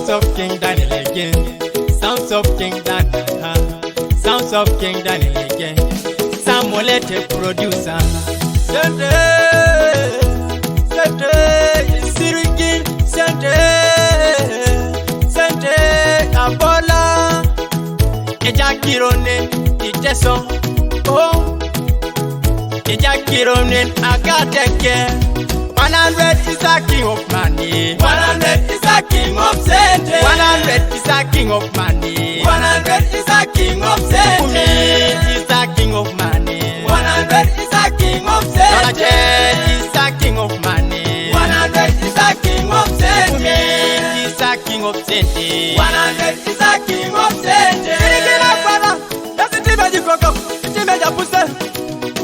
Sounds of King Daniel again. Sounds of King Daniel. Sounds of King Daniel again. Samolete producer. Sente, Sente, Isrigin, Sente, Sente, Abola, Ejakirone, Ateso, oh, Ejakirone, Agateke. 100 is a king of money. 100 is a king of Sente. 100 is a king of money. 100 is a king of Sente. Umi is a king of money. 100 is a king of Sente. Soroti is a king of money. 100 is a king of Sente. Umi is a king of Sente. 100 is a king of Sente. Isrigin akwada, yasi tibe jikoko, tibe japuse.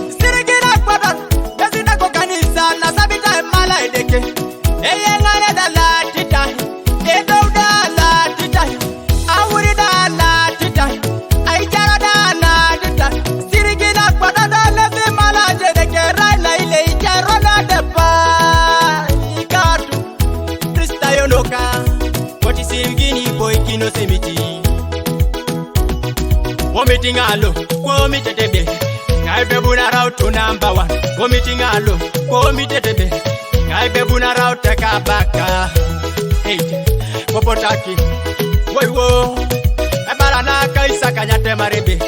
Isrigin akwada, yasi nako kanisa na sabita emala edeke. Eye ngane da la tita, edo da la tita, awuri da la tita, aijara da la tita. Isrigin akwada da lefi mala edeke raina ile ijaro da depa. Ikatu, Krista yonoka, koti Isrigin boy kino semiti. Womiting allo, komite tebe. Ngai bebuna route to number 1. Womiting allo, komite tebe. Ngai bebuna route teka baka. Hey, popotaki. Woi wo. Ebala na kaisa kanyate marebe.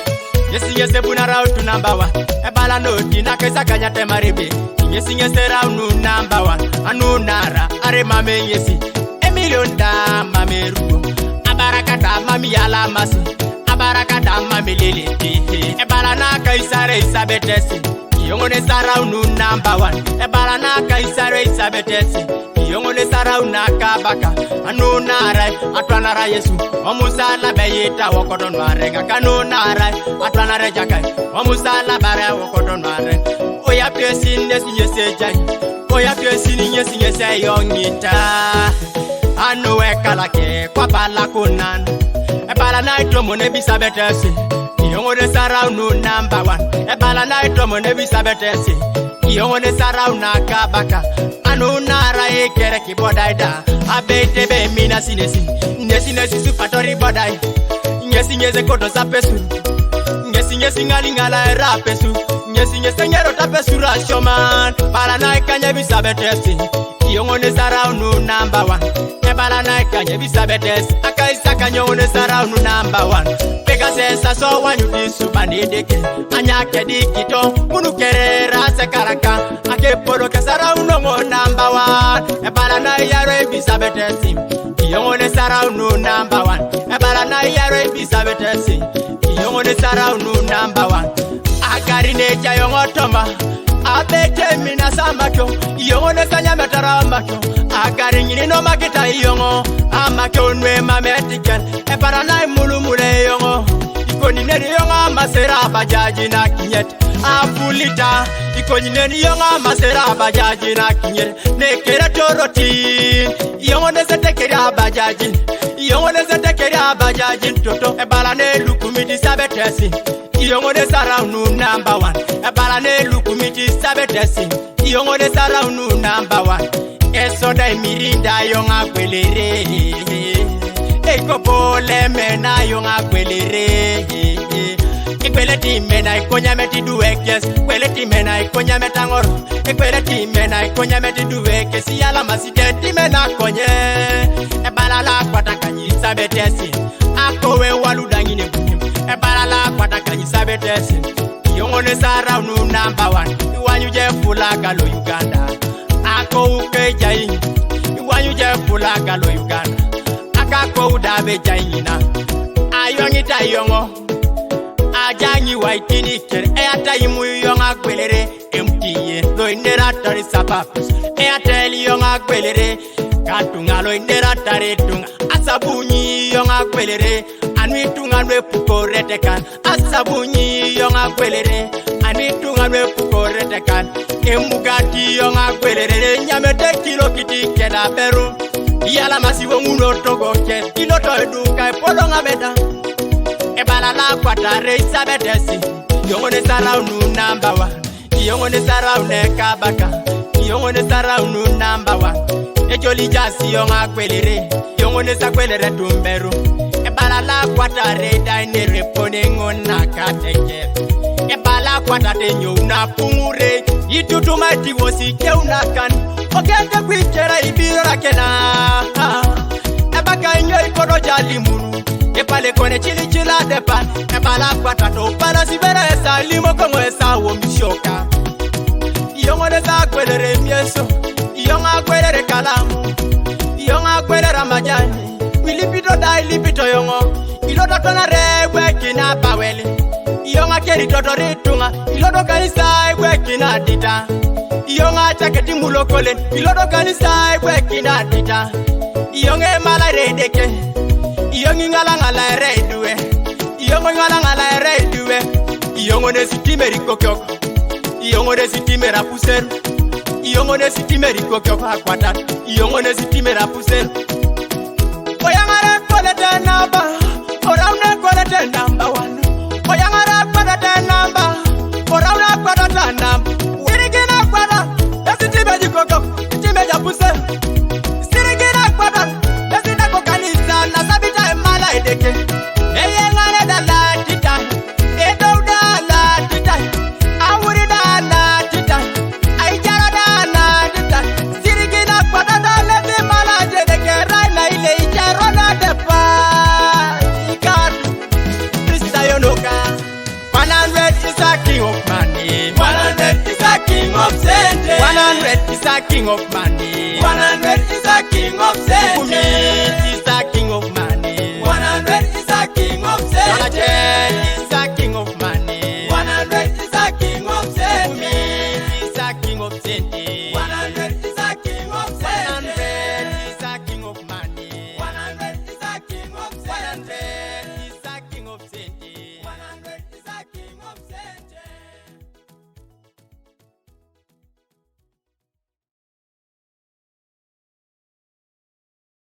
Yesi buna route to number 1. Ebala no tina kaisa kanyate marebe. Yesi route to number 1. Anu nara are mame yesi. Emilion da mame rugo. Abarakata mami yala masi. Abarakata mami lele tihi. Ebala na kaisare isabetesi. Yongone saraunu number 1. Ebala na kaisare isabetesi. Yongone sarauna kabaka. Anu narai atwanara Yesu. Omusala beyita wokodon warenga. Kanu narai atwanara jakai. Omusala bare wokodon warenga. Oya pesi nesi nyese jai. Oya pesi nyesi nyese yongita. Anu ekalake kwa bala kunan. Ebala na itomo nebi sabetesi. Yongone saraunu number 1. Ebala na itomo nebi sabetesi. Yongone sarauna kabaka. Anu nara ekere ki bodaida. Abete be mina sinesi. Nesi supatori bodai. Nyese koto sapesu. Nyesi ngali ngala era pesu. Nyesi ngero tapesu rashoman. Bala na ikanye bisabetesi. Yongone saraunu number 1. Ebala na ikanye bisabetesi. Akaisa kanyongone saraunu number 1. Pekasesa so wanyudisu banideke. Anyake dikito munukerera sekaraka. Akepolo kesarauno ngo number 1. Ebala na yaro bisabetesi. Yongone saraunu number 1. Ebala na yaro bisabetesi. Yongone saraunu number 1. Akarine chayongotoma. Abete mina samakyo. Yongone sanya metara makyo. Akaringini no makita yongo. Amakyo nwe mametiken. Ebala na mulumule yongo. Ikoni neri yongo amasera bajaji na kinyet. Afulita. Ikoni neri yongo amasera bajaji na kinyet. Nekera Soroti. Yongone setekeri abajaji. Yongone setekeri abajaji toto. Ebala ne lukumiti sabetesi. Yongone saraunu number 1. Ebala ne lukumiti sabetesi. Yongone saraunu number 1. Esoda mirinda yonga kwelere. Eko bole mena yonga kwelere. Ekweleti mena ikonya meti duwekes. Kweleti mena ikonya metangoro. Ekweleti mena ikonya meti duwekes. Yala masideti mena konye. Ebala la kwata kanyi sabetesi. Akowe waludangine bunim. Ebala la kwata kanyi sabetesi. Yongone saraunu number 1. Iwanyu je fulaga lo Uganda. Ako uke jai. Iwanyu je fulaga lo Uganda. Akako udabe jaina. Ayongita yongo. Ajanyi waitini kere. Eata imu yonga kwelere. MTN. Lo inera tari sapapus. Eata yonga kwelere. Katunga lo inera tari tunga. Asabunyi yonga kwelere. Anwitunga nwe pukorete kan. Asabunyi yonga kwelere. Anwitunga nwe pukorete kan. Emugati yonga kwelere. Nyamete kilo kiti keda beru. Yala masiwo nguno togo ke. Kilo to eduka epolonga beda. Ebala la kwatare isabetesi. Yongone saraunu number 1. Yongone saraune kabaka. Yongone saraunu number 1. Ejoli jasi yonga kwelere, yongone sa kwelere tumberu. Ebala la kwata reda ine repone ngona kateke. Ebala kwata tenyo una pungure, itutuma diwosi ke una kan. Okende kwikera ibira kena. Ebaka inyo ikono jali munu. Epale kone chili chila depa. Ebala kwata to para sibera esa limo komo esa womishoka. Yongone sa kwelere mieso. Yonga kwelere kalamu, yonga kwelere majani. Wilipito da ilipito yongo, ilodo tona rewe kina bawele. Yonga keri toto ritunga, ilodo kanisa ewe kina dita. Yonga chaketi mulokolen, ilodo kanisa ewe kina dita. Yonge mala redeke, yongi ngala ngala redue. Yongo ngala ngala redue. Yongo ne sitime rikokyoko, yongo ne sitime rapuseru. Yongo ne sitime rikokyo kwa kwata. Yongo ne sitime rapuseru. Oyangara kwalete namba, oraune kwalete namba wano. Oyangara kwalete namba, oraune kwalete namba. Sirigina kwata, esitime rikokyo, sitime rapuseru. Sirigina kwata, esitime kokanisa, nasabita emala edeke. Eyengare dala tita, edouda la tita, awuri dala tita. King of money, 100 is a king of Sente. 100 is a king of money, 100 is a king of Sente.